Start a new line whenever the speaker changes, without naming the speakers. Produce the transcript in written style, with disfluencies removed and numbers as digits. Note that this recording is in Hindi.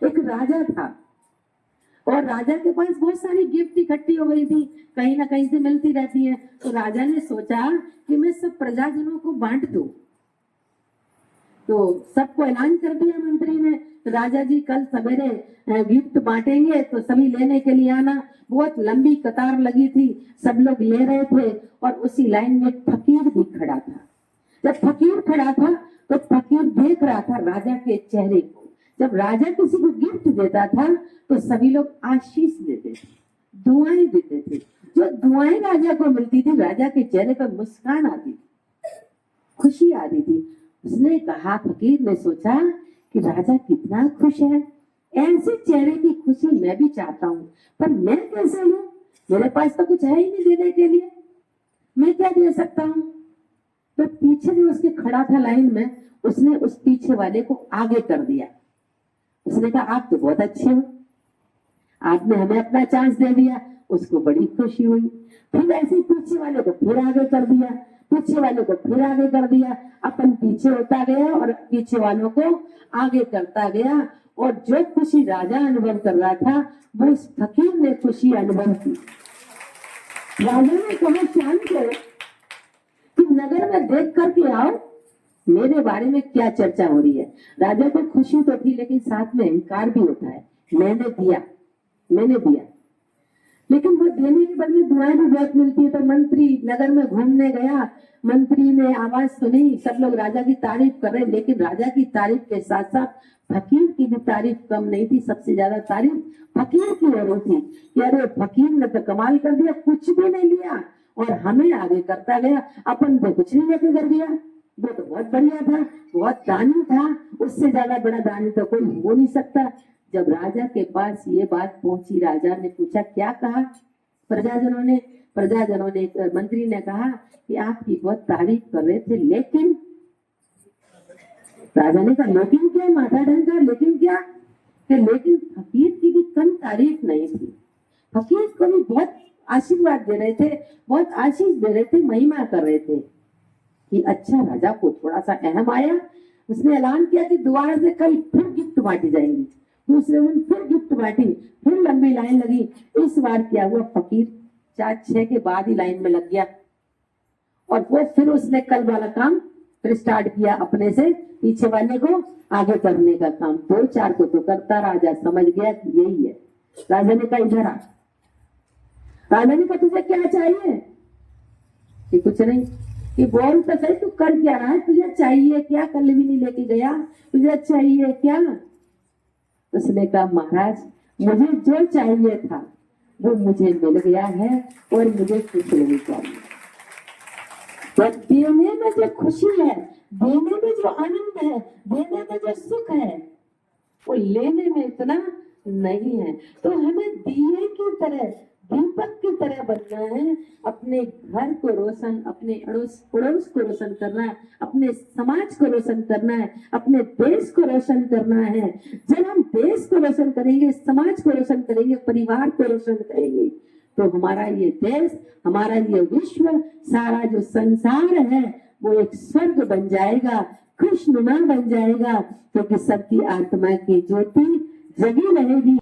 एक राजा था और राजा के पास बहुत सारी गिफ्ट इकट्ठी हो गई थी, कहीं ना कहीं से मिलती रहती है। तो राजा ने सोचा कि मैं सब प्रजाजनों को बांट दूं। तो सबको ऐलान कर दिया मंत्री ने, राजा जी कल सवेरे गिफ्ट बांटेंगे तो सभी लेने के लिए आना। बहुत लंबी कतार लगी थी, सब लोग ले रहे थे और उसी लाइन में फकीर भी खड़ा था। जब फकीर खड़ा था तो फकीर देख रहा था राजा के चेहरे को। जब राजा किसी को गिफ्ट देता था तो सभी लोग आशीष देते थे, दुआएं देते थे। जो दुआएं राजा को मिलती थी, राजा के चेहरे पर मुस्कान आती थी, खुशी आती थी। उसने कहा, फकीर ने सोचा कि राजा कितना खुश है, ऐसे चेहरे की खुशी मैं भी चाहता हूँ, पर मैं कैसे लूं? मेरे पास तो कुछ है ही नहीं देने के लिए, मैं क्या दे सकता हूँ? तो पीछे जो उसके खड़ा था लाइन में, उसने उस पीछे वाले को आगे कर दिया। उसने कहा, आप तो बहुत अच्छे हो, आपने हमें अपना चांस दे दिया। उसको बड़ी खुशी हुई। फिर ऐसे पीछे वाले को फिर आगे कर दिया, पीछे वाले को फिर आगे कर दिया। अपन पीछे होता गया और पीछे वालों को आगे करता गया। और जो खुशी राजा अनुभव कर रहा था, वो उस फकीर ने खुशी अनुभव की। राजा ने कहा, शांत करो कि नगर में देख करके आओ मेरे बारे में क्या चर्चा हो रही है। राजा को खुशी तो थी, लेकिन साथ में अहंकार भी होता है। मैंने दिया, लेकिन वो देने के बदले दुआएं भी बहुत मिलती है। तो मंत्री नगर में घूमने गया, मंत्री ने आवाज सुनी, सब लोग राजा की तारीफ कर रहे, लेकिन राजा की तारीफ के साथ साथ फकीर की भी तारीफ कम नहीं थी। सबसे ज्यादा तारीफ फकीर की हो रही थी कि अरे फकीर ने तो कमाल कर दिया, कुछ भी नहीं लिया और हमें आगे करता गया, अपन तो कुछ नहीं लेके कर दिया। वो तो बहुत बढ़िया था, बहुत दानी था, उससे ज्यादा बड़ा दानी तो कोई हो नहीं सकता। जब राजा के पास ये बात पहुंची, राजा ने पूछा, क्या कहा? प्रजाजनों ने मंत्री ने कहा कि आपकी बहुत तारीफ कर रहे थे, लेकिन राजा ने कहा, लेकिन क्या? माथा ढंका, लेकिन क्या? लेकिन फकीर की भी कम तारीफ नहीं थी। फकीर को भी बहुत आशीर्वाद दे रहे थे, बहुत आशीष दे रहे थे, महिमा कर रहे थे कि अच्छा। राजा को थोड़ा सा अहम आया, उसने ऐलान किया कि दोबारा से कल फिर गिफ्ट बांटी जाएंगी। दूसरे दिन फिर गिफ्ट बांटी, फिर लंबी लाइन लगी। इस बार क्या हुआ, फकीर 4-6 के बाद ही लाइन में लग गया और वो फिर उसने कल वाला काम फिर स्टार्ट किया, अपने से पीछे वाले को आगे करने का काम। 2-4 को तो करता, राजा समझ गया कि यही है। राजा ने कहा, इधर आ। राजा ने कहा, तुझे क्या चाहिए? कि कुछ नहीं। कि बोल तो सही, तू कर क्या रहा है? तुझे चाहिए क्या? कल भी नहीं लेके गया, तुझे चाहिए क्या? उसने कहा, महाराज मुझे जो चाहिए था वो मुझे मिल गया है और मुझे कुछ नहीं चाहिए। तो देने में जो खुशी है, देने में जो आनंद है, देने में जो सुख है, वो लेने में इतना नहीं है। तो हमें दिए की तरह, दीपक की तरह बनना है। अपने घर को रोशन, अपने अड़ोस पड़ोस को रोशन करना है, अपने समाज को रोशन करना है, अपने देश को रोशन करना है। जब हम देश को रोशन करेंगे, समाज को रोशन करेंगे, परिवार को रोशन करेंगे, तो हमारा ये देश, हमारा ये विश्व, सारा जो संसार है वो एक स्वर्ग बन जाएगा, खुशनुमा बन जाएगा, क्योंकि सबकी आत्मा की ज्योति जगी रहेगी।